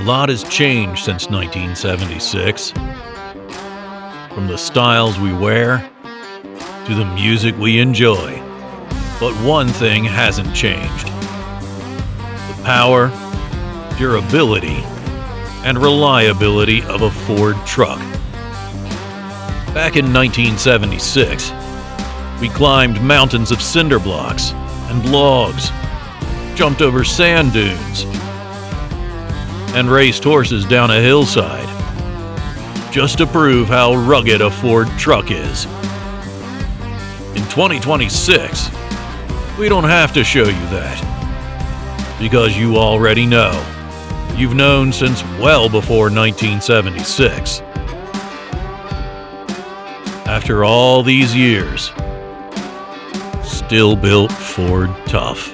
lot has changed since 1976. From the styles we wear to the music we enjoy. But one thing hasn't changed. The power, durability, and reliability of a Ford truck. Back in 1976, we climbed mountains of cinder blocks and logs, jumped over sand dunes, and raced horses down a hillside, just to prove how rugged a Ford truck is. In 2026, we don't have to show you that, because you already know. You've known since well before 1976. After all these years, still built Ford tough.